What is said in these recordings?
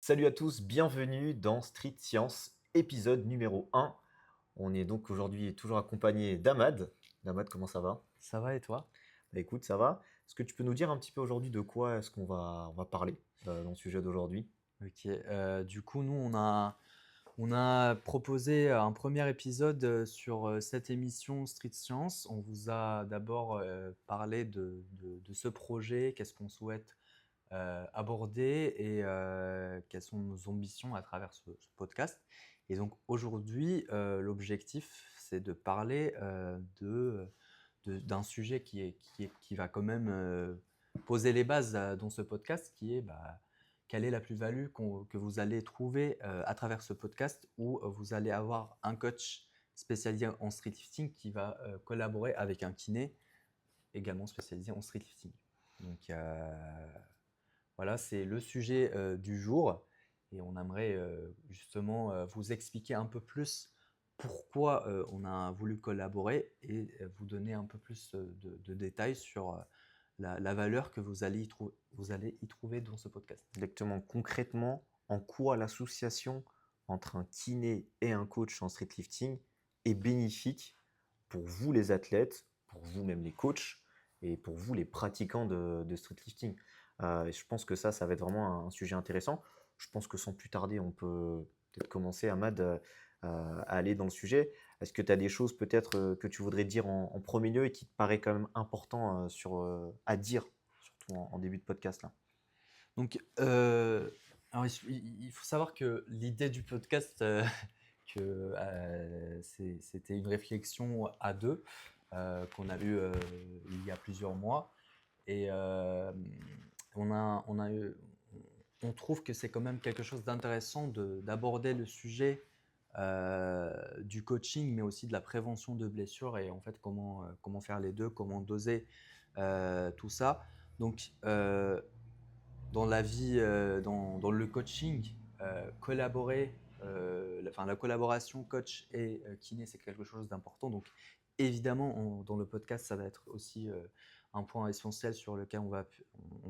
Salut à tous, bienvenue dans Street Science, épisode numéro 1. On est donc aujourd'hui toujours accompagné d'Ahmad. Ahmad, comment ça va? Ça va et toi? Bah écoute, ça va. Est-ce que tu peux nous dire un petit peu aujourd'hui de quoi est-ce qu'on va parler dans le sujet d'aujourd'hui? Ok. Du coup, nous, on a proposé un premier épisode sur cette émission Street Science. On vous a d'abord parlé de ce projet, qu'est-ce qu'on souhaite aborder et quelles sont nos ambitions à travers ce podcast. Et donc aujourd'hui, l'objectif, c'est de parler d'un sujet qui va quand même poser les bases dans ce podcast, qui est quelle est la plus-value que vous allez trouver à travers ce podcast où vous allez avoir un coach spécialisé en street lifting qui va collaborer avec un kiné également spécialisé en street lifting. Donc voilà, c'est le sujet du jour et on aimerait justement vous expliquer un peu plus pourquoi on a voulu collaborer et vous donner un peu plus de détails sur la valeur que vous allez y trouver dans ce podcast. Exactement, concrètement, en quoi l'association entre un kiné et un coach en street lifting est bénéfique pour vous les athlètes, pour vous même les coachs et pour vous les pratiquants de street lifting. Et je pense que ça va être vraiment un sujet intéressant. Je pense que sans plus tarder, on peut peut-être commencer, Ahmad, à aller dans le sujet. Est-ce que tu as des choses peut-être que tu voudrais dire en premier lieu et qui te paraît quand même important à dire, surtout en début de podcast là? Donc, alors il faut savoir que l'idée du podcast, c'était une réflexion à deux qu'on a eue il y a plusieurs mois. Et on trouve que c'est quand même quelque chose d'intéressant d'aborder le sujet du coaching, mais aussi de la prévention de blessures et en fait comment faire les deux, comment doser tout ça. Donc, dans la vie, dans le coaching, collaborer, la collaboration coach et kiné, c'est quelque chose d'important. Donc, évidemment, dans le podcast, ça va être aussi un point essentiel sur lequel on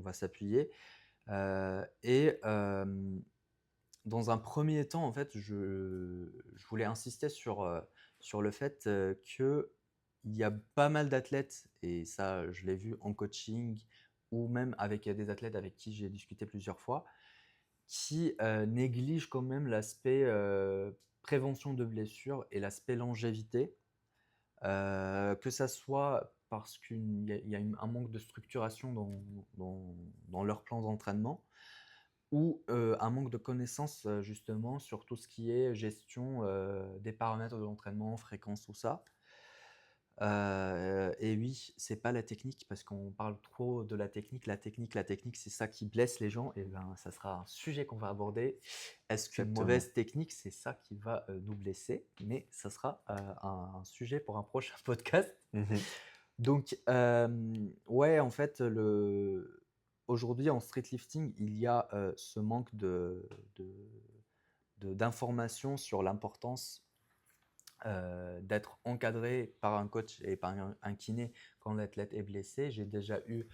va s'appuyer. Dans un premier temps, en fait, je voulais insister sur le fait qu'il y a pas mal d'athlètes, et ça, je l'ai vu en coaching ou même avec des athlètes avec qui j'ai discuté plusieurs fois, qui négligent quand même l'aspect prévention de blessures et l'aspect longévité, que ça soit parce qu'il y a un manque de structuration dans leur plan d'entraînement ou un manque de connaissances justement sur tout ce qui est gestion des paramètres de l'entraînement, fréquence, tout ça. Et oui, c'est pas la technique parce qu'on parle trop de la technique. La technique, c'est ça qui blesse les gens et ben, ça sera un sujet qu'on va aborder. Est-ce qu'une Exactement. mauvaise technique, c'est ça qui va nous blesser? Mais ça sera un sujet pour un prochain podcast. Mhm. Donc, ouais, en fait, aujourd'hui en street lifting, il y a ce manque de, d'informations sur l'importance d'être encadré par un coach et par un kiné quand l'athlète est blessé. J'ai déjà eu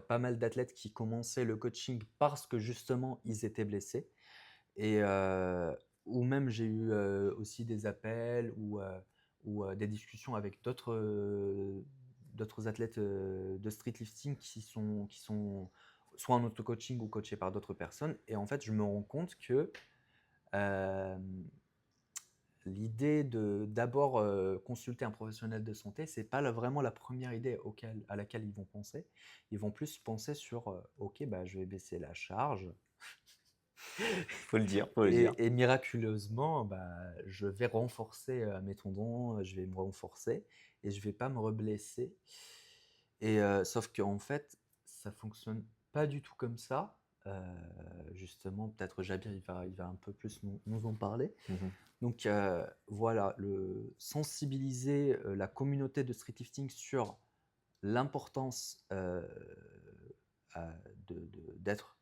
pas mal d'athlètes qui commençaient le coaching parce que justement ils étaient blessés. Et, ou même j'ai eu aussi des appels ou des discussions avec d'autres athlètes de street lifting qui sont soit en auto-coaching ou coachés par d'autres personnes. Et en fait, je me rends compte que euh, l'idée de d'abord consulter un professionnel de santé, c'est pas vraiment la première idée à laquelle ils vont penser. Ils vont plus penser sur ok, bah, je vais baisser la charge Faut le dire, faut le dire. et miraculeusement, bah, je vais renforcer mes tendons, je vais me renforcer et je vais pas me reblesser. Et sauf qu'en fait, ça fonctionne pas du tout comme ça. Justement, peut-être Jabir, il va un peu plus nous en parler. Mhm. Donc voilà, sensibiliser la communauté de street lifting sur l'importance d'être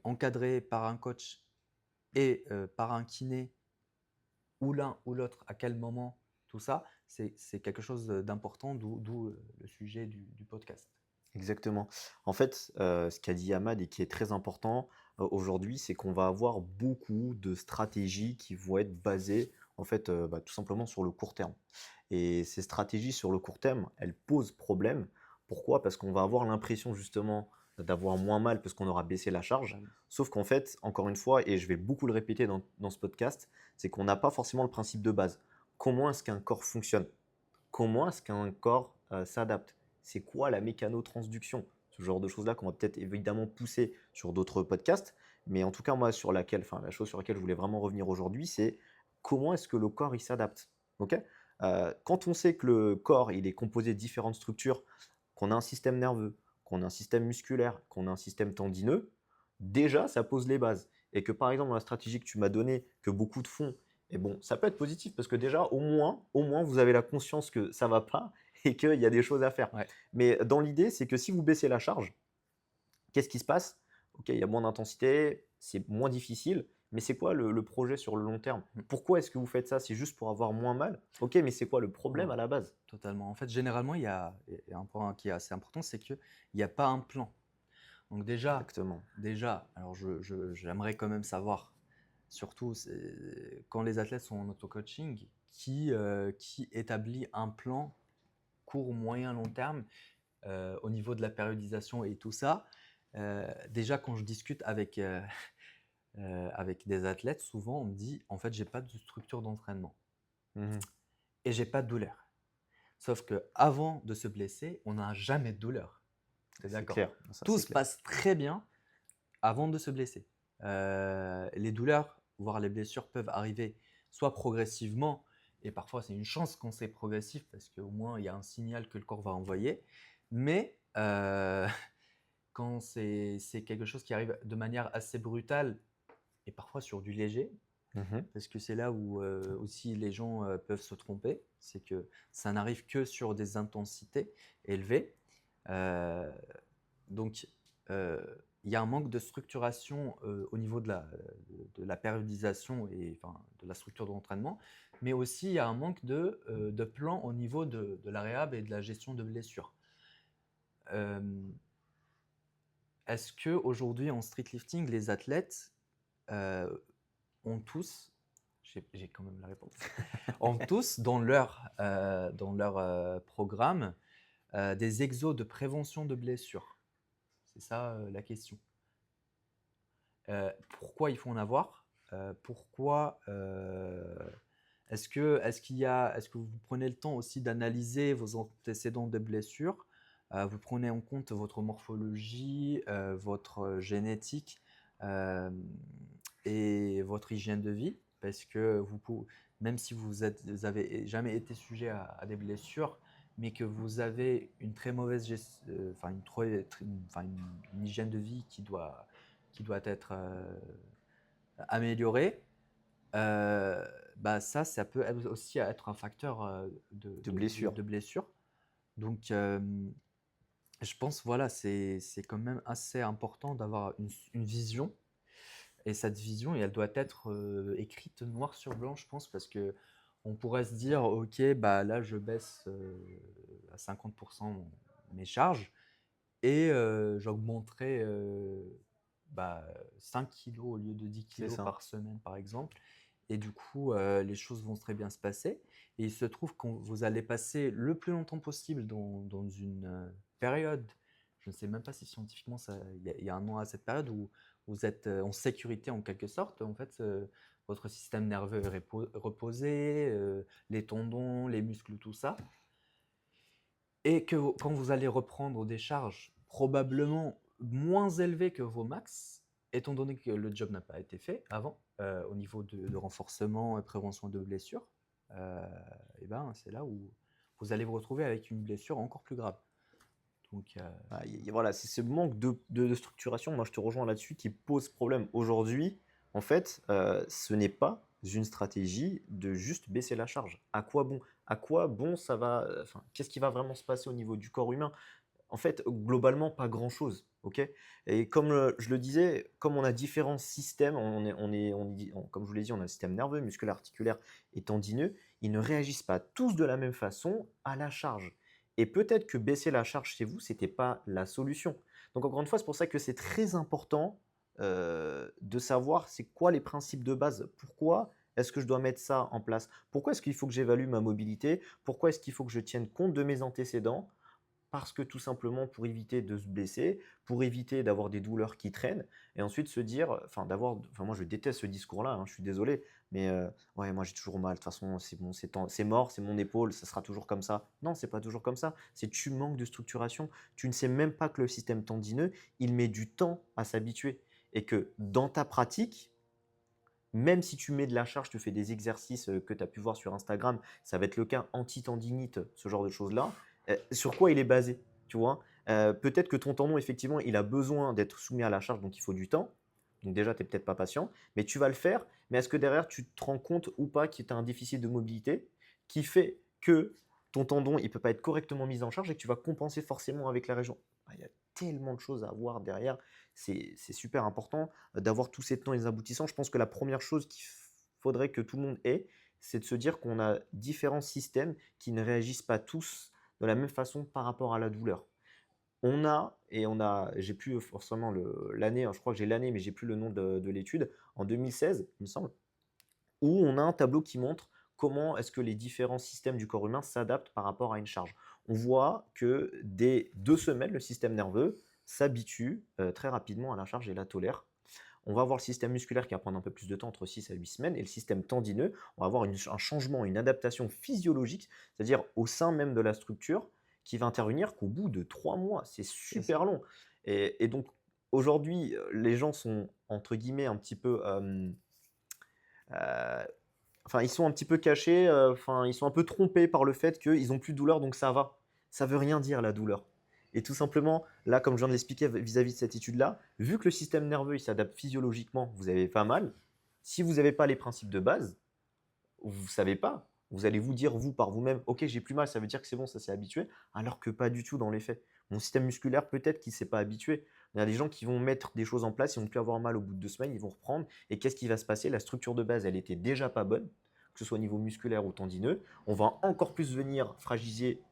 encadré par un coach et par un kiné, ou l'un ou l'autre, à quel moment, tout ça, c'est quelque chose d'important, d'où le sujet du podcast. Exactement. En fait, ce qu'a dit Ahmad et qui est très important, aujourd'hui, c'est qu'on va avoir beaucoup de stratégies qui vont être basées, en fait, tout simplement sur le court terme. Et ces stratégies sur le court terme, elles posent problème. Pourquoi? Parce qu'on va avoir l'impression justement d'avoir moins mal parce qu'on aura baissé la charge. Totalement. Sauf qu'en fait, encore une fois, et je vais beaucoup le répéter dans ce podcast, c'est qu'on n'a pas forcément le principe de base. Comment est-ce qu'un corps fonctionne? Comment est-ce qu'un corps s'adapte? C'est quoi la mécanotransduction? Ce genre de choses-là qu'on va peut-être évidemment pousser sur d'autres podcasts. Mais en tout cas, moi, la chose sur laquelle je voulais vraiment revenir aujourd'hui, c'est comment est-ce que le corps il s'adapte? Ok. Quand on sait que le corps il est composé de différentes structures, qu'on a un système nerveux, qu'on a un système musculaire, qu'on a un système tendineux, déjà ça pose les bases. Et que par exemple, dans la stratégie que tu m'as donnée, que beaucoup de font, et bon, ça peut être positif parce que déjà, au moins, vous avez la conscience que ça va pas et qu'il y a des choses à faire. Ouais. Mais dans l'idée, c'est que si vous baissez la charge, qu'est-ce qui se passe? Ok, il y a moins d'intensité, c'est moins difficile, mais c'est quoi le projet sur le long terme? Mmh. Pourquoi est-ce que vous faites ça? C'est juste pour avoir moins mal? Ok, mais c'est quoi le problème Ouais, à la base? totalement. En fait, généralement, il y a un point qui est assez important, c'est qu'il y a pas un plan. Donc Exactement. alors j'aimerais quand même savoir, surtout quand les athlètes sont en auto-coaching, qui établit un plan court, moyen, long terme au niveau de la périodisation et tout ça. Déjà, quand je discute avec des athlètes, souvent on me dit, en fait, j'ai pas de structure d'entraînement Mhm. et j'ai pas de douleur. Sauf que avant de se blesser, on n'a jamais de douleur. Tu es C'est d'accord? clair, ça Tout c'est se clair. passe très bien avant de se blesser. Les douleurs, voire les blessures peuvent arriver soit progressivement, et parfois c'est une chance quand c'est progressif parce qu'au moins il y a un signal que le corps va envoyer, mais quand c'est quelque chose qui arrive de manière assez brutale et parfois sur du léger, Mhm. parce que c'est là où aussi les gens peuvent se tromper, c'est que ça n'arrive que sur des intensités élevées. Euh, donc, euh, il y a un manque de structuration au niveau de la périodisation et enfin, de la structure de l'entraînement, mais aussi il y a un manque de plan au niveau de la réhab et de la gestion de blessures. Euh, Est-ce que aujourd'hui en street lifting, les athlètes euh, ont tous, j'ai quand même la réponse, ont tous dans leur programme des exos de prévention de blessures? C'est ça la question. Pourquoi il faut en avoir? Pourquoi est-ce que vous prenez le temps aussi d'analyser vos antécédents de blessures? Vous prenez en compte votre morphologie, votre génétique euh, et votre hygiène de vie, parce que même si vous avez jamais été sujet à des blessures, mais que vous avez une très mauvaise enfin une hygiène de vie qui doit être améliorée, ça peut aussi être un facteur De blessure. de blessure. Donc, je pense, voilà, c'est quand même assez important d'avoir une vision. Et cette vision, elle doit être écrite noir sur blanc, je pense, parce que on pourrait se dire, ok, bah là, je baisse à 50% mes charges et j'augmenterai 5 kilos au lieu de 10 C'est kilos ça. par semaine, par exemple. Et du coup, les choses vont très bien se passer. Et il se trouve que vous allez passer le plus longtemps possible dans une période, je ne sais même pas si scientifiquement il y a un nom à cette période où vous êtes en sécurité en quelque sorte. En fait, votre système nerveux est reposé, les tendons, les muscles, tout ça. Et que quand vous allez reprendre des charges probablement moins élevées que vos max, étant donné que le job n'a pas été fait avant, au niveau de renforcement et prévention de blessures, euh, et ben, c'est là où vous allez vous retrouver avec une blessure encore plus grave. Donc, Ah, voilà, c'est ce manque de structuration, moi je te rejoins là-dessus, qui pose problème. Aujourd'hui, en fait, ce n'est pas une stratégie de juste baisser la charge. À quoi bon? À quoi bon ça va, enfin, qu'est-ce qui va vraiment se passer au niveau du corps humain? En fait, globalement, pas grand-chose. Ok. Et comme je le disais, comme on a différents systèmes, comme je vous l'ai dit, on a un système nerveux, musculaire, articulaire et tendineux, ils ne réagissent pas tous de la même façon à la charge. Et peut-être que baisser la charge chez vous, c'était pas la solution. Donc encore une fois, c'est pour ça que c'est très important, de savoir c'est quoi les principes de base. Pourquoi est-ce que je dois mettre ça en place? Pourquoi est-ce qu'il faut que j'évalue ma mobilité? Pourquoi est-ce qu'il faut que je tienne compte de mes antécédents? Parce que tout simplement pour éviter de se blesser, pour éviter d'avoir des douleurs qui traînent et ensuite se dire, enfin moi je déteste ce discours-là, hein, je suis désolé, mais ouais, moi j'ai toujours mal, de toute façon c'est bon, c'est mort, c'est mon épaule, ça sera toujours comme ça. Non, c'est pas toujours comme ça. C'est tu manques de structuration. Tu ne sais même pas que le système tendineux, il met du temps à s'habituer et que dans ta pratique, même si tu mets de la charge, tu fais des exercices que tu as pu voir sur Instagram, ça va être le cas anti-tendinite, ce genre de choses-là. Sur quoi il est basé, tu vois? Peut-être que ton tendon, effectivement, il a besoin d'être soumis à la charge, donc il faut du temps. Donc déjà, tu n'es peut-être pas patient, mais tu vas le faire. Mais est-ce que derrière, tu te rends compte ou pas que tu as un déficit de mobilité qui fait que ton tendon, il ne peut pas être correctement mis en charge et que tu vas compenser forcément avec la région? Ah, il y a tellement de choses à voir derrière. C'est super important d'avoir tous ces tenants et les aboutissants. Je pense que la première chose qu'il faudrait que tout le monde ait, c'est de se dire qu'on a différents systèmes qui ne réagissent pas tous de la même façon par rapport à la douleur. J'ai plus forcément l'année, hein, je crois que j'ai l'année, mais j'ai plus le nom de l'étude, en 2016, il me semble, où on a un tableau qui montre comment est-ce que les différents systèmes du corps humain s'adaptent par rapport à une charge. On voit que dès 2 semaines, le système nerveux s'habitue très rapidement à la charge et la tolère. On va avoir le système musculaire qui va prendre un peu plus de temps, entre 6 à 8 semaines, et le système tendineux, on va avoir un changement, une adaptation physiologique, c'est-à-dire au sein même de la structure, qui va intervenir qu'au bout de 3 mois. C'est C'est ça. super long. Et donc, aujourd'hui, les gens sont, entre guillemets, un petit peu... euh, enfin, ils sont un petit peu cachés, enfin, ils sont un peu trompés par le fait qu'ils n'ont plus de douleur, donc ça va. Ça veut rien dire la douleur. Et tout simplement, là, comme je viens de l'expliquer vis-à-vis de cette étude-là, vu que le système nerveux il s'adapte physiologiquement, vous avez pas mal. Si vous n'avez pas les principes de base, vous ne savez pas. Vous allez vous dire, vous, par vous-même, ok, j'ai plus mal, ça veut dire que c'est bon, ça s'est habitué, alors que pas du tout dans les faits. Mon système musculaire, peut-être qu'il ne s'est pas habitué. Il y a des gens qui vont mettre des choses en place, ils vont plus avoir mal au bout de 2 semaines, ils vont reprendre. Et qu'est-ce qui va se passer? La structure de base, elle était déjà pas bonne, que ce soit au niveau musculaire ou tendineux. On va encore plus venir fragiliser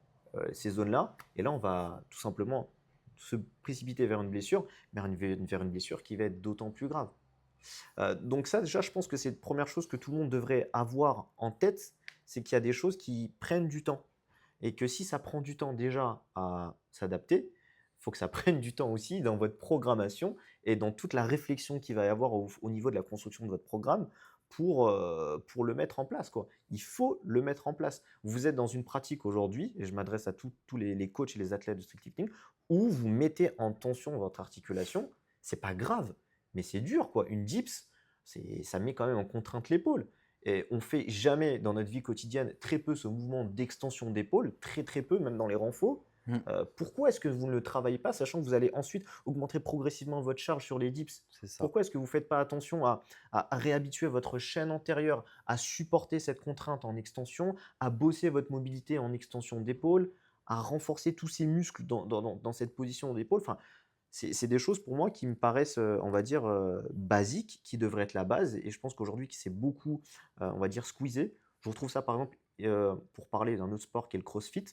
ces zones-là. Et là, on va tout simplement se précipiter vers une blessure, vers une blessure qui va être d'autant plus grave. Donc ça, déjà, je pense que c'est la première chose que tout le monde devrait avoir en tête, c'est qu'il y a des choses qui prennent du temps. Et que si ça prend du temps déjà à s'adapter, il faut que ça prenne du temps aussi dans votre programmation et dans toute la réflexion qu'il va y avoir au niveau de la construction de votre programme pour le mettre en place, quoi. Il faut le mettre en place. Vous êtes dans une pratique aujourd'hui, et je m'adresse à tous les coachs et les athlètes de street lifting, où vous mettez en tension votre articulation. C'est pas grave, mais c'est dur, quoi. Une dips, ça met quand même en contrainte l'épaule. Et on fait jamais dans notre vie quotidienne très peu ce mouvement d'extension d'épaule, très très peu, même dans les renforts. Mmh, Pourquoi est-ce que vous ne le travaillez pas, sachant que vous allez ensuite augmenter progressivement votre charge sur les dips? c'est ça. Pourquoi est-ce que vous ne faites pas attention à réhabituer votre chaîne antérieure à supporter cette contrainte en extension, à bosser votre mobilité en extension d'épaule, à renforcer tous ces muscles dans cette position d'épaule? Enfin, c'est des choses pour moi qui me paraissent, on va dire, basiques, qui devraient être la base et je pense qu'aujourd'hui qui s'est beaucoup, on va dire squeezé. Je retrouve ça par exemple, pour parler d'un autre sport qui est le CrossFit.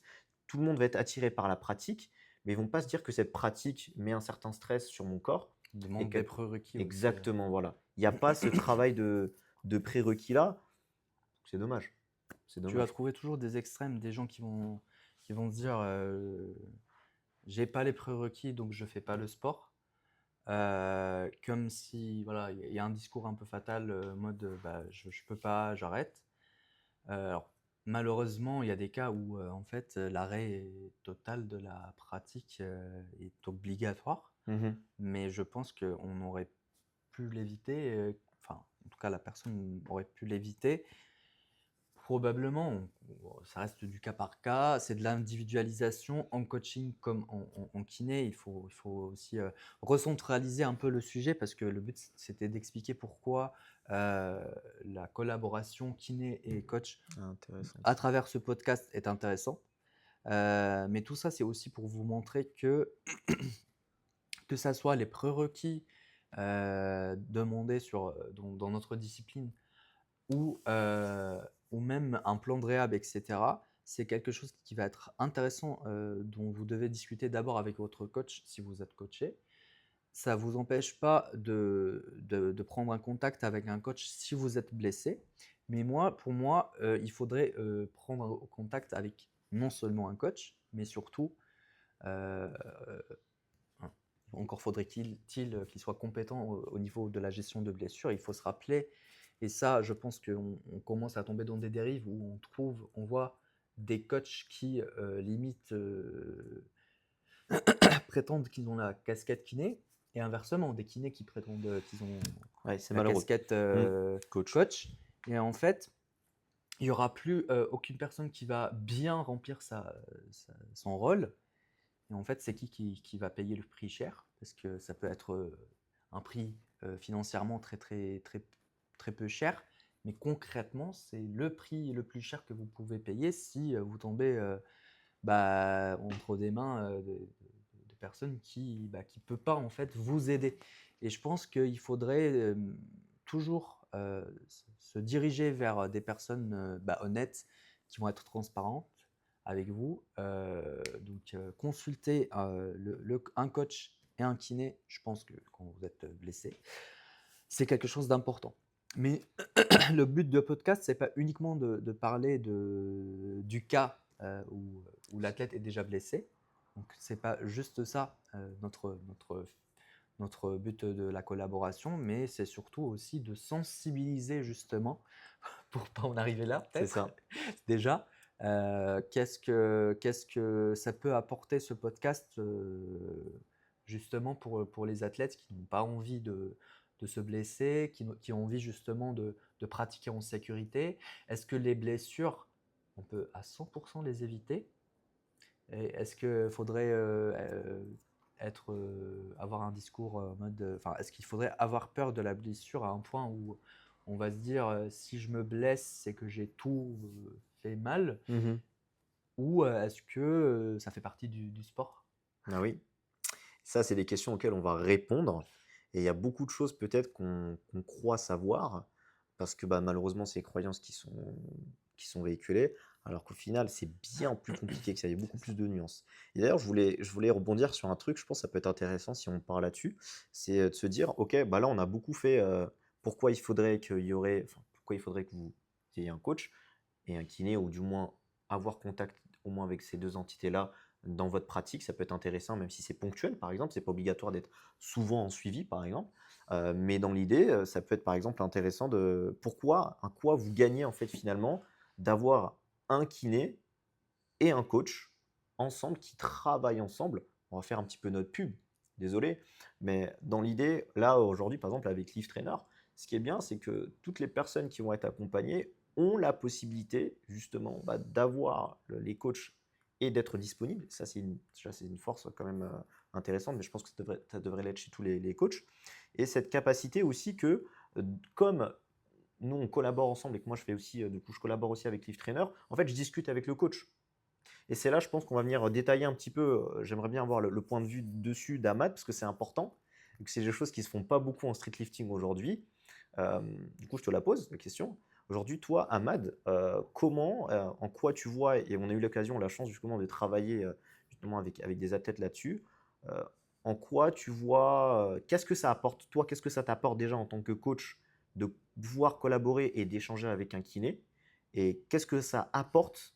Tout le monde va être attiré par la pratique, mais ils vont pas se dire que cette pratique met un certain stress sur mon corps Il et demande que des prérequis aussi. exactement, voilà. Il y a pas ce travail de prérequis là, c'est dommage, c'est Tu vas dommage. trouver toujours des extrêmes, des gens qui vont se dire j'ai pas les prérequis donc je fais pas le sport. Comme si, voilà, il y a un discours un peu fatal, mode bah, je peux pas, j'arrête. Alors, malheureusement, il y a des cas où en fait l'arrêt total de la pratique est obligatoire, Mmh. mais je pense qu'on aurait pu l'éviter, enfin, en tout cas, la personne aurait pu l'éviter. Probablement, ça reste du cas par cas, c'est de l'individualisation en coaching comme en kiné. Il faut aussi recentraliser un peu le sujet parce que le but, c'était d'expliquer pourquoi la collaboration kiné et coach Ah, intéressant à ça. travers ce podcast est intéressant. Mais tout ça, c'est aussi pour vous montrer que ça soit les prérequis demandés dans notre discipline ou même un plan de réhab, etc. c'est quelque chose qui va être intéressant, dont vous devez discuter d'abord avec votre coach si vous êtes coaché. Ça ne vous empêche pas de prendre un contact avec un coach si vous êtes blessé. Mais pour moi, il faudrait prendre contact avec non seulement un coach, mais surtout, euh, hein, encore faudrait-il qu'il soit compétent au niveau de la gestion de blessures. Il faut se rappeler, et ça, je pense qu'on commence à tomber dans des dérives où on voit des coachs qui limite prétendent qu'ils ont la casquette kiné, et inversement, des kinés qui prétendent qu'ils ont Ouais, c'est la malheureux. casquette Coach. coach. Et en fait, il n'y aura plus aucune personne qui va bien remplir son rôle. Et en fait, c'est qui va payer le prix cher? Parce que ça peut être un prix financièrement très, très, très, très peu cher. Mais concrètement, c'est le prix le plus cher que vous pouvez payer si vous tombez entre des mains de personnes qui ne peuvent pas en fait vous aider. Et je pense qu'il faudrait toujours se diriger vers des personnes honnêtes qui vont être transparentes avec vous. Donc consulter un coach et un kiné, je pense que quand vous êtes blessé, c'est quelque chose d'important. Mais le but de podcast, c'est pas uniquement de parler du cas où l'athlète est déjà blessé. Donc c'est pas juste ça notre but de la collaboration, mais c'est surtout aussi de sensibiliser justement pour pas en arriver là C'est peut-être ça. déjà. Qu'est-ce que ça peut apporter ce podcast justement pour les athlètes qui n'ont pas envie de se blesser, qui ont envie justement de pratiquer en sécurité? Est-ce que les blessures, on peut à 100% les éviter? Et est-ce qu'il faudrait avoir un discours en mode, enfin, est-ce qu'il faudrait avoir peur de la blessure à un point où on va se dire si je me blesse, c'est que j'ai tout fait mal, Mhm. ou est-ce que ça fait partie du sport? Ah oui. Ça, c'est des questions auxquelles on va répondre. Et il y a beaucoup de choses peut-être qu'on croit savoir, parce que malheureusement, c'est les croyances qui sont véhiculées, alors qu'au final, c'est bien plus compliqué que ça, il y a beaucoup C'est ça. plus de nuances. Et d'ailleurs, je voulais rebondir sur un truc, je pense que ça peut être intéressant si on parle là-dessus, c'est de se dire, ok, là, on a beaucoup fait pourquoi il faudrait que vous ayez un coach et un kiné, ou du moins avoir contact au moins avec ces deux entités-là dans votre pratique, ça peut être intéressant, même si c'est ponctuel, par exemple. C'est pas obligatoire d'être souvent en suivi, par exemple. Mais dans l'idée, ça peut être par exemple intéressant de quoi vous gagnez en fait finalement d'avoir un kiné et un coach ensemble qui travaillent ensemble. On va faire un petit peu notre pub, désolé, mais dans l'idée, là aujourd'hui, par exemple, avec Live Trainer, ce qui est bien, c'est que toutes les personnes qui vont être accompagnées ont la possibilité justement d'avoir les coachs et d'être disponibles. Ça, c'est une force quand même intéressante, mais je pense que ça devrait l'être chez tous les coachs. Et cette capacité aussi que, comme nous, on collabore ensemble et que moi, je fais aussi, du coup, je collabore aussi avec Live Trainer, en fait, je discute avec le coach. Et c'est là, je pense qu'on va venir détailler un petit peu. J'aimerais bien avoir le point de vue dessus d'Ahmad, parce que c'est important. Et que c'est des choses qui ne se font pas beaucoup en street lifting aujourd'hui. Euh, du coup, je te la pose, la question. Aujourd'hui, toi, Ahmad, en quoi tu vois, et on a eu l'occasion, la chance justement de travailler justement avec des athlètes là-dessus, euh, en quoi tu vois, qu'est-ce que ça apporte, toi, qu'est-ce que ça t'apporte déjà en tant que coach de pouvoir collaborer et d'échanger avec un kiné, et qu'est-ce que ça apporte.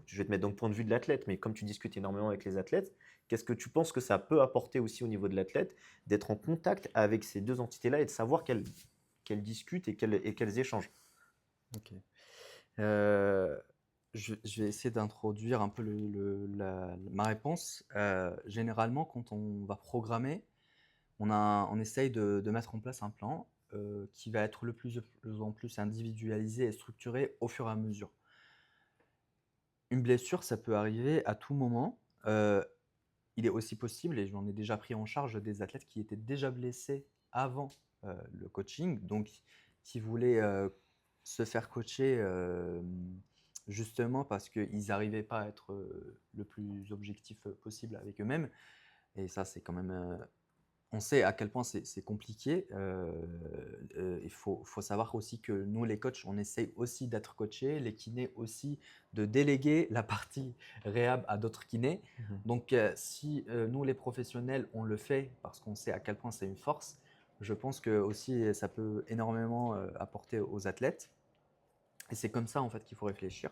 Je vais te mettre dans le point de vue de l'athlète, mais comme tu discutes énormément avec les athlètes, qu'est-ce que tu penses que ça peut apporter aussi au niveau de l'athlète d'être en contact avec ces deux entités-là et de savoir qu'elles discutent et qu'elles échangent? Ok. Euh, je vais essayer d'introduire un peu ma réponse. Généralement, quand on va programmer, on essaye de mettre en place un plan qui va être le plus en plus individualisé et structuré au fur et à mesure. Une blessure, ça peut arriver à tout moment. Il est aussi possible, et j'en ai déjà pris en charge des athlètes qui étaient déjà blessés avant le coaching. Donc, qui voulaient se faire coacher justement parce qu'ils n'arrivaient pas à être le plus objectif possible avec eux-mêmes. Et ça, c'est quand même on sait à quel point c'est compliqué. Il faut savoir aussi que nous, les coachs, on essaye aussi d'être coachés, les kinés aussi, de déléguer la partie réhab à d'autres kinés. Mmh. Donc, si nous, les professionnels, on le fait parce qu'on sait à quel point c'est une force, je pense que aussi ça peut énormément apporter aux athlètes. Et c'est comme ça en fait qu'il faut réfléchir.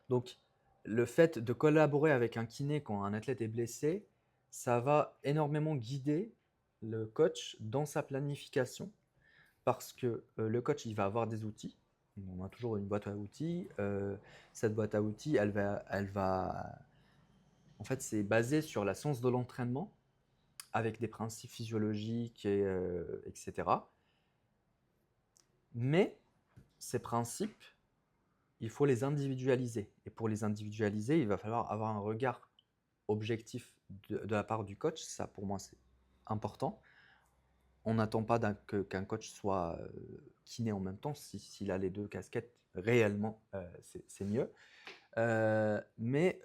Donc, le fait de collaborer avec un kiné quand un athlète est blessé, ça va énormément guider le coach dans sa planification parce que le coach, il va avoir des outils. On a toujours une boîte à outils. Cette boîte à outils, en fait, c'est basé sur la science de l'entraînement avec des principes physiologiques, etc. Mais ces principes, il faut les individualiser. Et pour les individualiser, il va falloir avoir un regard objectif de la part du coach. Ça, pour moi, c'est important. On n'attend pas qu'un coach soit kiné en même temps. S'il a les deux casquettes, réellement, c'est mieux. Mais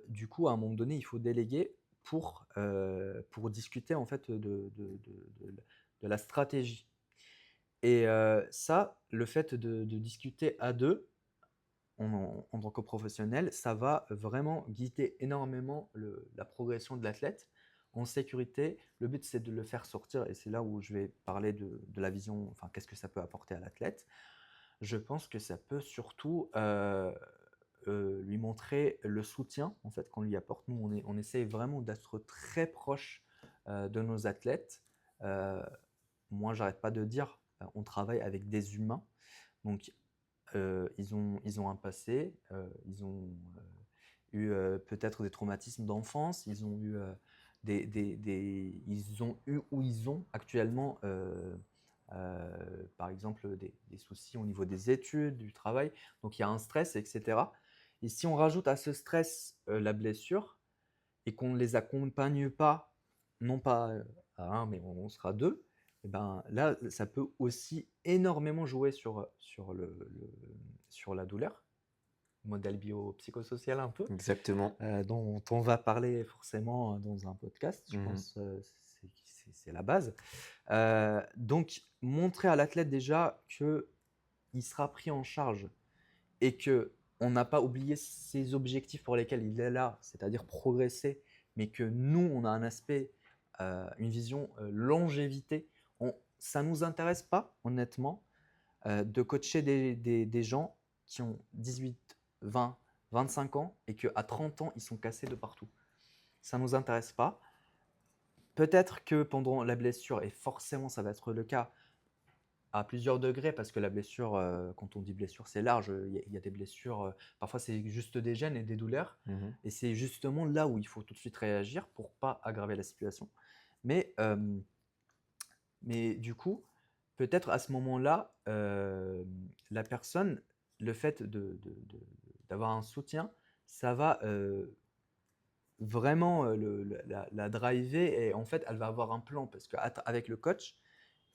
du coup, à un moment donné, il faut déléguer pour discuter en fait de la stratégie. Et ça, le fait de discuter à deux, en tant que professionnel, ça va vraiment guider énormément la progression de l'athlète en sécurité. Le but, c'est de le faire sortir, et c'est là où je vais parler de la vision, enfin, qu'est-ce que ça peut apporter à l'athlète. Je pense que ça peut surtout lui montrer le soutien en fait, qu'on lui apporte. Nous, on essaie vraiment d'être très proche de nos athlètes. Euh, Moi, j'arrête pas de dire, on travaille avec des humains. Donc, ils ont un passé, ils ont eu peut-être des traumatismes d'enfance, ils ont eu ils ont eu ou ils ont actuellement, par exemple, des soucis au niveau des études, du travail. Donc il y a un stress, etc. Et si on rajoute à ce stress la blessure et qu'on ne les accompagne pas, non pas à un, mais on sera deux, et ben là, ça peut aussi énormément jouer sur la douleur, modèle biopsychosocial un peu, Exactement. dont on va parler forcément dans un podcast, je Mmh. pense, c'est la base. Donc, montrer à l'athlète déjà qu'il sera pris en charge et que on n'a pas oublié ses objectifs pour lesquels il est là, c'est-à-dire progresser, mais que nous, on a un aspect, une vision longévité. Ça ne nous intéresse pas, honnêtement, de coacher des gens qui ont 18, 20, 25 ans et qu'à 30 ans, ils sont cassés de partout. Ça ne nous intéresse pas. Peut-être que pendant la blessure, et forcément ça va être le cas, à plusieurs degrés, parce que la blessure, quand on dit blessure, c'est large. Il y a des blessures, parfois c'est juste des gènes et des douleurs. Mmh. Et c'est justement là où il faut tout de suite réagir pour ne pas aggraver la situation. Mais, mais du coup, peut-être à ce moment-là, la personne, le fait d'avoir un soutien, ça va vraiment la driver et en fait, elle va avoir un plan parce qu'avec le coach,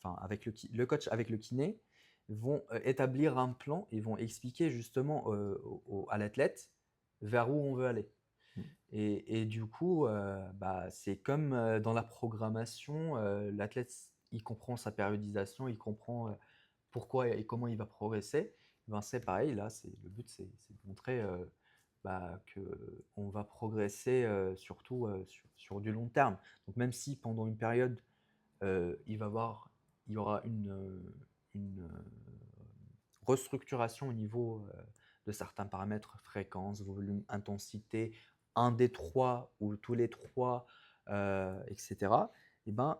enfin avec le coach avec le kiné, vont établir un plan et vont expliquer justement à l'athlète vers où on veut aller. Mmh. Et du coup, bah, c'est comme dans la programmation, l'athlète, il comprend sa périodisation, il comprend pourquoi et comment il va progresser. Ben, c'est pareil, là, le but, c'est de montrer bah, qu'on va progresser surtout sur du long terme. Donc même si pendant une période, il y aura une restructuration au niveau de certains paramètres, fréquence, volume, intensité, un des trois ou tous les trois, etc., et ben,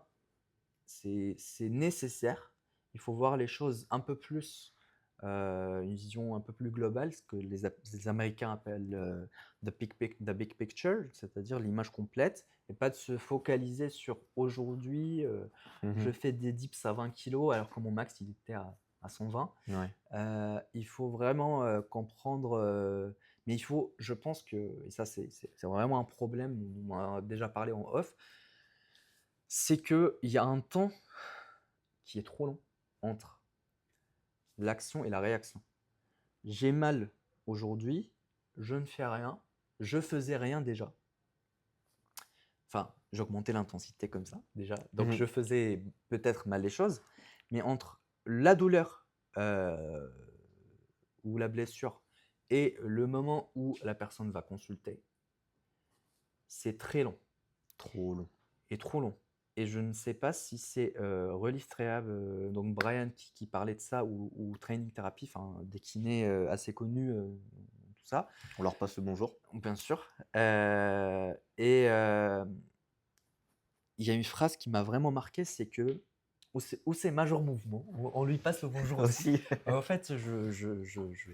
c'est nécessaire. Il faut voir les choses un peu plus, une vision un peu plus globale, ce que les Américains appellent the big picture, c'est-à-dire l'image complète, et pas de se focaliser sur aujourd'hui, je Mmh. fais des dips à 20 kilos alors que mon max il était à 120. Ouais. Il faut vraiment comprendre, mais il faut, je pense que, et ça c'est vraiment un problème, on en a déjà parlé en off, c'est qu'il y a un temps qui est trop long entre l'action et la réaction. J'ai mal aujourd'hui, je ne fais rien, je faisais rien déjà. Enfin, j'augmentais l'intensité comme ça déjà. Donc Mmh. je faisais peut-être mal les choses, mais entre la douleur, heu, ou la blessure et le moment où la personne va consulter, c'est très long Trop long. et trop long et je ne sais pas si c'est, Relief Rehab, donc Brian qui parlait de ça ou Training Therapy, enfin des kinés, assez connus, tout ça, On leur passe le bonjour. bien sûr, et il y a une phrase qui m'a vraiment marqué, c'est que où c'est Major Mouvement, on lui passe le bonjour aussi. Aussi. En fait,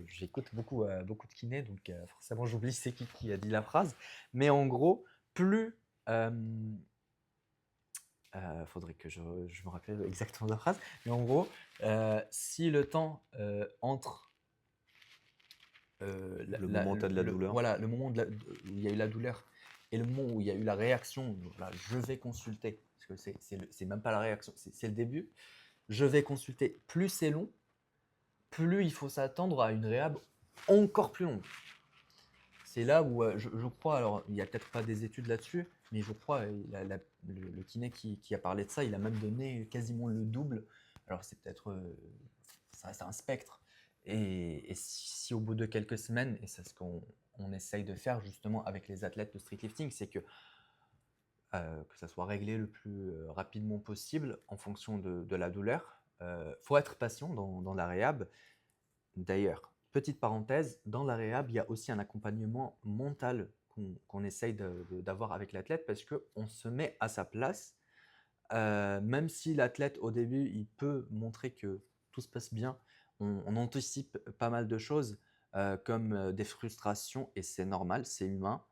j'écoute beaucoup, beaucoup de kinés, donc forcément j'oublie c'est qui a dit la phrase. Mais en gros, plus, faudrait que je me rappelle exactement la phrase, mais en gros, si le temps, entre, Le moment où tu as de la douleur. voilà, le moment où il y a eu la douleur et le moment où il y a eu la réaction, donc là, je vais consulter, parce que c'est même pas la réaction, c'est le début. Je vais consulter. Plus c'est long, plus il faut s'attendre à une réhab encore plus longue. C'est là où je crois, alors il n'y a peut-être pas des études là-dessus, mais je crois, le kiné qui a parlé de ça, il a même donné quasiment le double. Alors c'est peut-être, ça reste un spectre. Et si au bout de quelques semaines, et c'est ce qu'on essaye de faire justement avec les athlètes de streetlifting, c'est que ça soit réglé le plus rapidement possible en fonction de la douleur. Faut être patient dans la réhab. D'ailleurs, petite parenthèse, dans la réhab, il y a aussi un accompagnement mental qu'on essaye d'avoir avec l'athlète parce qu'on se met à sa place. Même si l'athlète, au début, il peut montrer que tout se passe bien, on anticipe pas mal de choses comme des frustrations, et c'est normal, c'est humain.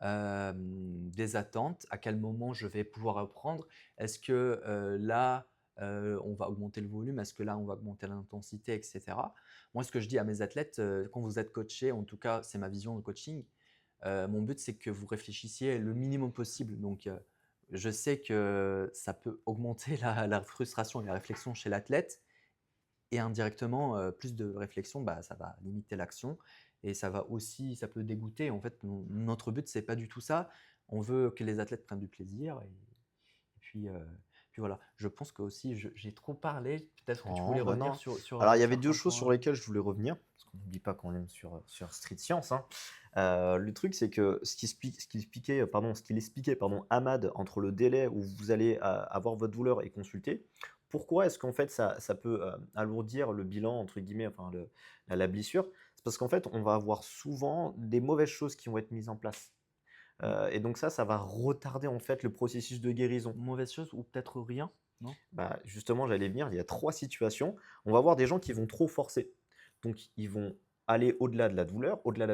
Des attentes, à quel moment je vais pouvoir reprendre? Est-ce que là, on va augmenter le volume? Est-ce que là, on va augmenter l'intensité, etc. Moi, ce que je dis à mes athlètes, quand vous êtes coaché, en tout cas, c'est ma vision de coaching, mon but, c'est que vous réfléchissiez le minimum possible. Donc, je sais que ça peut augmenter la frustration et la réflexion chez l'athlète et indirectement, plus de réflexion, bah, ça va limiter l'action et ça va aussi ça peut dégoûter. En fait, notre but, c'est pas du tout ça. On veut que les athlètes prennent du plaisir et puis voilà. Je pense qu'aussi j'ai trop parlé. Peut-être que tu Oh, voulais bah revenir non. sur, Alors, il y avait deux certains choses sur points? lesquelles je voulais revenir, parce qu'on n'oublie pas qu'on est sur Street Science, hein. Le truc, c'est que ce qu'il expliquait, pardon, Ahmad, entre le délai où vous allez avoir votre douleur et consulter, pourquoi est-ce qu'en fait ça peut alourdir le bilan, entre guillemets, enfin la blessure? C'est parce qu'en fait, on va avoir souvent des mauvaises choses qui vont être mises en place. Mmh. Et donc ça va retarder en fait le processus de guérison. Mauvaise chose ou peut-être rien? Non? Bah, justement, j'allais venir, il y a 3 situations. On va avoir des gens qui vont trop forcer. Donc, ils vont aller au-delà de la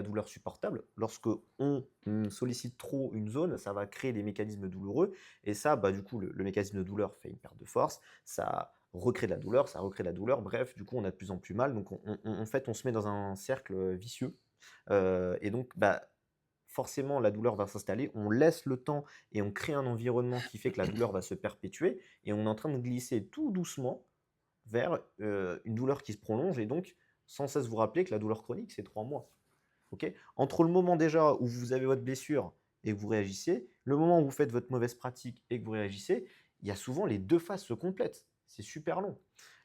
douleur supportable. Lorsque on sollicite trop une zone, ça va créer des mécanismes douloureux. Et ça, bah, du coup, le mécanisme de douleur fait une perte de force. Ça recrée de la douleur, ça recrée de la douleur. Bref, du coup, on a de plus en plus mal. Donc, en fait, on se met dans un cercle vicieux. Et donc, bah, forcément, la douleur va s'installer. On laisse le temps et on crée un environnement qui fait que la douleur va se perpétuer. Et on est en train de glisser tout doucement vers une douleur qui se prolonge. Et donc, sans cesse vous rappeler que la douleur chronique, c'est 3 mois. Ok. Entre le moment déjà où vous avez votre blessure et que vous réagissez, le moment où vous faites votre mauvaise pratique et que vous réagissez, il y a souvent les deux phases se complètent. C'est super long.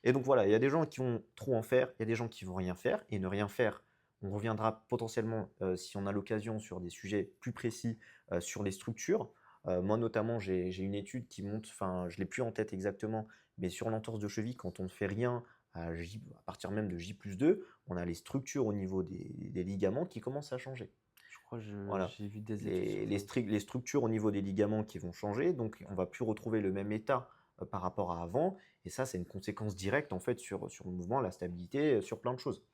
Et donc voilà, il y a des gens qui vont trop en faire, il y a des gens qui vont rien faire. Et ne rien faire, on reviendra potentiellement, si on a l'occasion, sur des sujets plus précis sur les structures. Moi notamment, j'ai une étude qui montre, enfin je ne l'ai plus en tête exactement, mais sur l'entorse de cheville, quand on ne fait rien à partir même de J+2, on a les structures au niveau des ligaments qui commencent à changer. Je crois que Voilà. j'ai vu des études sur ça aussi. Les structures au niveau des ligaments qui vont changer, donc on va plus retrouver le même état par rapport à avant. Et ça, c'est une conséquence directe en fait sur le mouvement, la stabilité, sur plein de choses.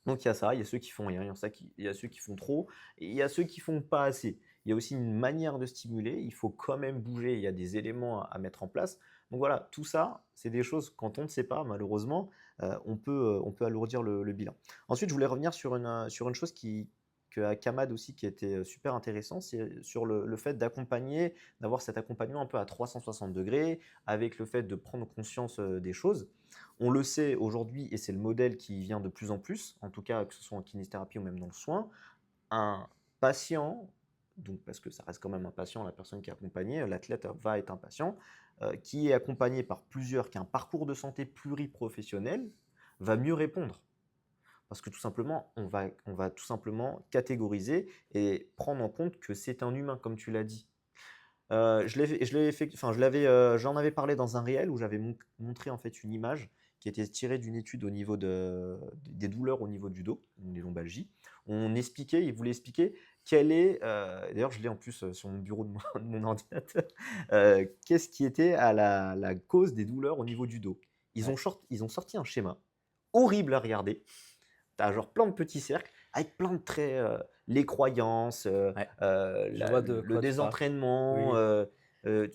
Donc il y a ça, il y a ceux qui font rien, il y a ceux qui font trop, et il y a ceux qui font pas assez. Il y a aussi une manière de stimuler, il faut quand même bouger, il y a des éléments à mettre en place. Donc voilà, tout ça, c'est des choses, quand on ne sait pas, malheureusement, on peut alourdir le bilan. Ensuite, je voulais revenir sur une chose que Kamad aussi qui était super intéressant, c'est sur le fait d'accompagner, d'avoir cet accompagnement un peu à 360 degrés, avec le fait de prendre conscience des choses. On le sait aujourd'hui, et c'est le modèle qui vient de plus en plus, en tout cas que ce soit en kinésithérapie ou même dans le soin, un patient donc parce que ça reste quand même un patient, la personne qui est accompagnée, l'athlète va être un patient, qui est accompagné par plusieurs, qui a un parcours de santé pluriprofessionnel, va mieux répondre. Parce que tout simplement, on va tout simplement catégoriser et prendre en compte que c'est un humain, comme tu l'as dit. J'en avais parlé dans un réel où j'avais montré en fait une image qui était tirée d'une étude au niveau des douleurs au niveau du dos, des lombalgies. Il voulait expliquer quelle est, d'ailleurs je l'ai en plus sur mon bureau de mon ordinateur, qu'est-ce qui était à la cause des douleurs au niveau du dos. Ouais. Ils ont sorti un schéma horrible à regarder. Tu as genre plein de petits cercles avec plein de traits, les croyances, Ouais. Je vois de le quoi tu parles. désentraînement, Oui.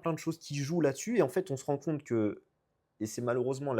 plein de choses qui jouent là-dessus et en fait, on se rend compte que et c'est malheureusement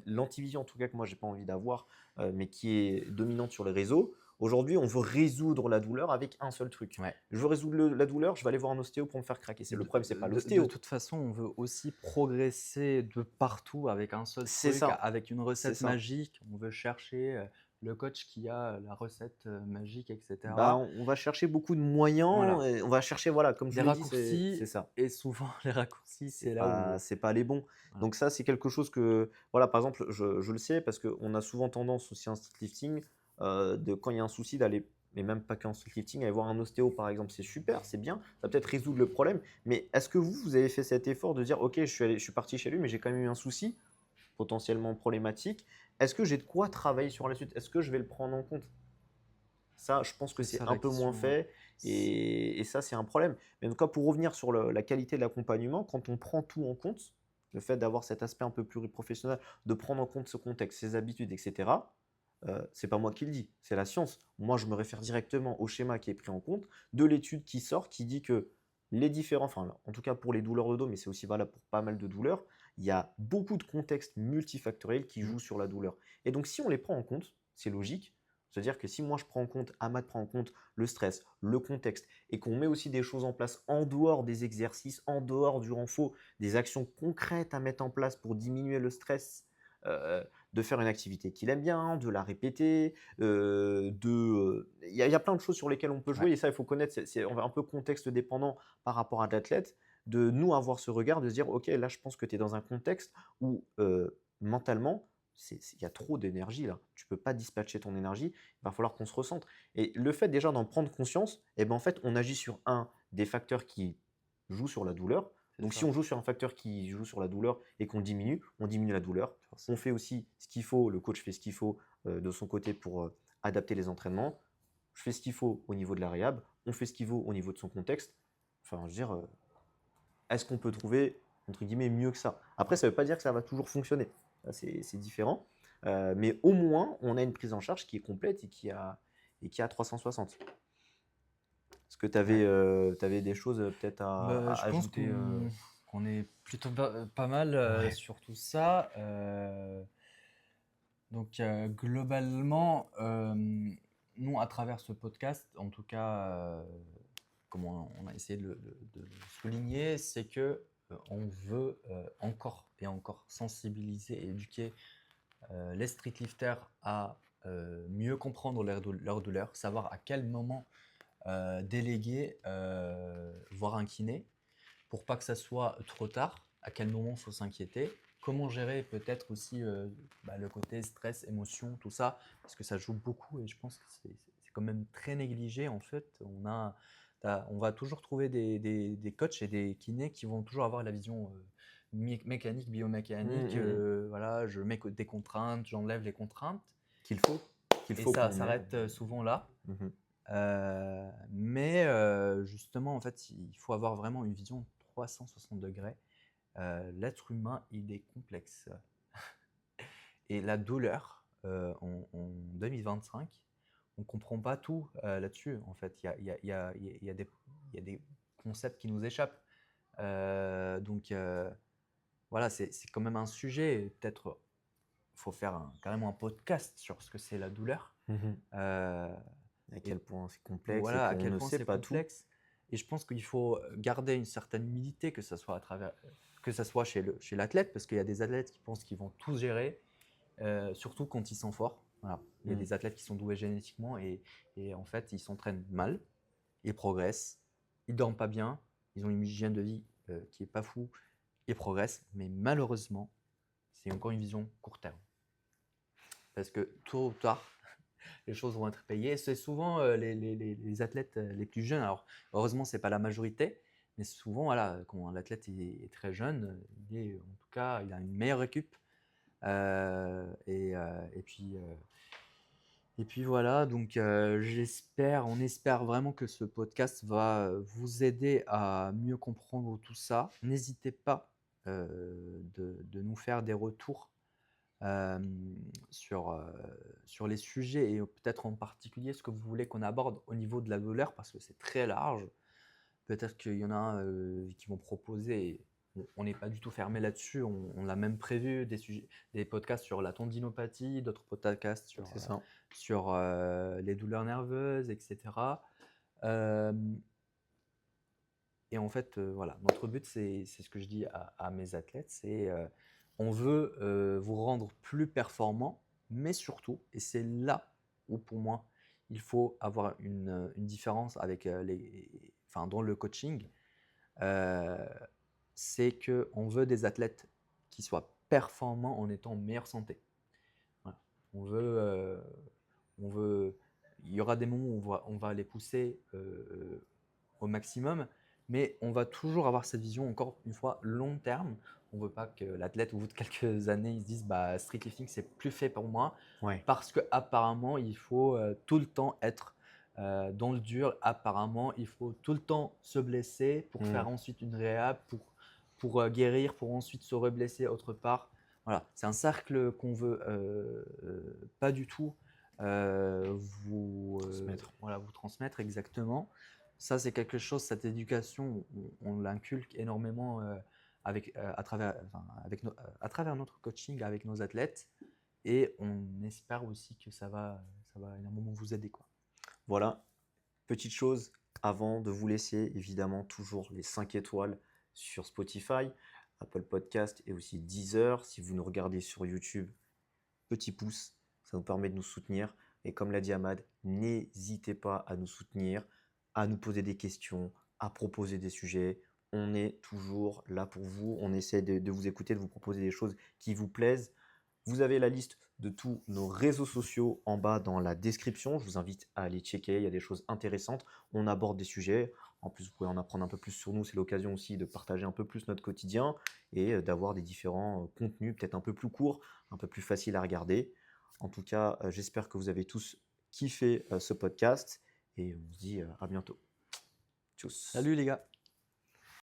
l'antivision en tout cas que moi j'ai pas envie d'avoir, mais qui est dominante sur les réseaux. Aujourd'hui, on veut résoudre la douleur avec un seul truc. Ouais. Je veux résoudre la douleur, je vais aller voir un ostéo pour me faire craquer. Le problème, c'est pas De l'ostéo, toute façon, on veut aussi progresser de partout avec un seul c'est truc, ça, avec une c'est recette ça. magique. On veut chercher le coach qui a la recette magique, Bah, etc. on va chercher beaucoup de moyens Voilà. et on va chercher, voilà, comme je Des l'ai dit, c'est raccourcis, ça. et souvent les raccourcis, c'est là où. C'est pas les bons. Voilà. Donc ça, c'est quelque chose que, voilà, par exemple, je le sais parce qu'on a souvent tendance aussi en street lifting, quand il y a un souci d'aller, mais même pas qu'en street lifting, aller voir un ostéo par exemple, c'est super, c'est bien, ça va peut-être résoudre le problème. Mais est-ce que vous avez fait cet effort de dire, ok, je suis parti chez lui, mais j'ai quand même eu un souci potentiellement problématique. Est-ce que j'ai de quoi travailler sur la suite? Est-ce que je vais le prendre en compte? Ça, je pense que C'est c'est ça un la peu moins question. fait et ça, c'est un problème. Mais en tout cas, pour revenir sur la qualité de l'accompagnement, quand on prend tout en compte, le fait d'avoir cet aspect un peu pluriprofessionnel, de prendre en compte ce contexte, ses habitudes, etc., c'est pas moi qui le dis, c'est la science. Moi, je me réfère directement au schéma qui est pris en compte, de l'étude qui sort, qui dit que les différents, enfin, en tout cas pour les douleurs de dos, mais c'est aussi valable pour pas mal de douleurs, il y a beaucoup de contextes multifactoriels qui Mm. jouent sur la douleur. Et donc, si on les prend en compte, c'est logique. C'est-à-dire que si moi je prends en compte, Ahmad prend en compte le stress, le contexte, et qu'on met aussi des choses en place en dehors des exercices, en dehors du renfort, des actions concrètes à mettre en place pour diminuer le stress, de faire une activité qu'il aime bien, de la répéter, il y a plein de choses sur lesquelles on peut Ouais. jouer, et ça, il faut connaître, c'est un peu contexte dépendant par rapport à l'athlète, de nous avoir ce regard, de se dire, ok, là, je pense que tu es dans un contexte où mentalement, il y a trop d'énergie là. Tu peux pas dispatcher ton énergie. Il va falloir qu'on se recentre. Et le fait déjà d'en prendre conscience, eh ben en fait, on agit sur un des facteurs qui jouent sur la douleur. C'est Donc, si ça. on joue sur un facteur qui joue sur la douleur et qu'on diminue, on diminue la douleur. On Forcément. fait aussi ce qu'il faut. Le coach fait ce qu'il faut de son côté pour adapter les entraînements. Je fais ce qu'il faut au niveau de la réhab. On fait ce qu'il faut au niveau de son contexte. Enfin, je veux dire, est-ce qu'on peut trouver, entre guillemets, mieux que ça? Après, ça ne veut pas dire que ça va toujours fonctionner. C'est différent. Mais au moins, on a une prise en charge qui est complète et qui a 360. Est-ce que tu Ouais. avais des choses peut-être Je à pense ajouter qu'on est plutôt pas mal Ouais. sur tout ça. Donc globalement, nous, à travers ce podcast, en tout cas, comme on a essayé de le souligner, c'est que on veut encore et encore sensibiliser et éduquer les streetlifters à mieux comprendre leur douleur, savoir à quel moment déléguer, voir un kiné, pour pas que ça soit trop tard, à quel moment il faut s'inquiéter, comment gérer peut-être aussi le côté stress, émotion, tout ça, parce que ça joue beaucoup et je pense que c'est quand même très négligé en fait. On va toujours trouver des coachs et des kinés qui vont toujours avoir la vision mécanique, biomécanique, voilà, je mets des contraintes, j'enlève les contraintes, qu'il et faut ça qu'on met. s'arrête souvent là. Mhm. Mais justement, en fait, il faut avoir vraiment une vision 360 degrés. L'être humain, il est complexe. Et la douleur, en 2025, on ne comprend pas tout là-dessus. En fait, il y a des concepts qui nous échappent. Donc, voilà, c'est quand même un sujet. Peut-être il faut faire carrément un podcast sur ce que c'est la douleur. Mhm. Euh, À et quel point c'est complexe et voilà à qu'on quel ne point sait c'est pas tout. complexe. Et je pense qu'il faut garder une certaine humilité, que ce soit que ça soit chez l'athlète, parce qu'il y a des athlètes qui pensent qu'ils vont tout gérer, surtout quand ils sont forts. Voilà. Il y a Mm. des athlètes qui sont doués génétiquement et en fait ils s'entraînent mal. ils progressent, ils dorment pas bien, ils ont une hygiène de vie qui est pas fou, ils progressent, mais malheureusement, c'est encore une vision court terme. Parce que tôt ou tard, les choses vont être payées. C'est souvent les athlètes les plus jeunes. Alors, heureusement, ce n'est pas la majorité, mais souvent, voilà, quand l'athlète est très jeune, en tout cas, il a une meilleure récup. Et puis voilà, donc on espère vraiment que ce podcast va vous aider à mieux comprendre tout ça. N'hésitez pas de nous faire des retours sur, sur les sujets et peut-être en particulier ce que vous voulez qu'on aborde au niveau de la douleur parce que c'est très large. Peut-être qu'il y en a qui vont proposer, et on n'est pas du tout fermé là-dessus, on l'a même prévu, des podcasts sur la tendinopathie, d'autres podcasts C'est ça. sur les douleurs nerveuses, etc. Euh, et en fait, voilà, notre but, c'est ce que je dis à mes athlètes, c'est on veut vous rendre plus performant, mais surtout, et c'est là où pour moi, il faut avoir une différence avec enfin, dans le coaching, euh, c'est qu'on veut des athlètes qui soient performants en étant en meilleure santé. Voilà. On veut, on veut, il y aura des moments où on va les pousser au maximum, mais on va toujours avoir cette vision, encore une fois, long terme. On ne veut pas que l'athlète, au bout de quelques années, il se dise bah, street lifting, c'est plus fait pour moi, Ouais. parce qu'apparemment, il faut tout le temps être dans le dur. Apparemment, il faut tout le temps se blesser pour faire ensuite une réhab, pour guérir, pour ensuite se reblesser autre part. Voilà, c'est un cercle qu'on veut pas du tout Transmettre. voilà, vous transmettre exactement. Ça, c'est quelque chose, cette éducation, on l'inculque énormément à travers notre coaching avec nos athlètes et on espère aussi que ça va énormément vous aider, quoi. Voilà, petite chose, avant de vous laisser, évidemment, toujours les 5 étoiles sur Spotify, Apple Podcast et aussi Deezer. Si vous nous regardez sur YouTube, petit pouce, ça nous permet de nous soutenir. Et comme l'a dit Ahmad, n'hésitez pas à nous soutenir, à nous poser des questions, à proposer des sujets. On est toujours là pour vous. On essaie de vous écouter, de vous proposer des choses qui vous plaisent. Vous avez la liste de tous nos réseaux sociaux en bas dans la description. Je vous invite à aller checker. Il y a des choses intéressantes. On aborde des sujets. En plus, vous pouvez en apprendre un peu plus sur nous. C'est l'occasion aussi de partager un peu plus notre quotidien et d'avoir des différents contenus peut-être un peu plus courts, un peu plus faciles à regarder. En tout cas, j'espère que vous avez tous kiffé ce podcast et on se dit à bientôt. Tchuss. Salut les gars!